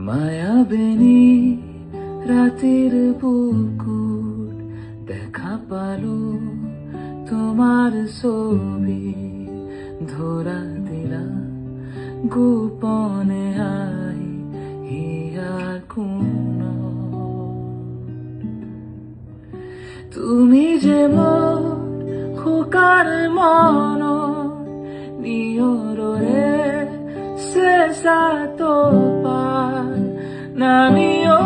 মায়াবিনী রাতের বুকুর দেখা পালো তোমার ছবি ধরা দিলা গোপনে আই হিয়ার কোন তুমি যে মোর খোকার মন নিয়রে শেষা তো পার নামিও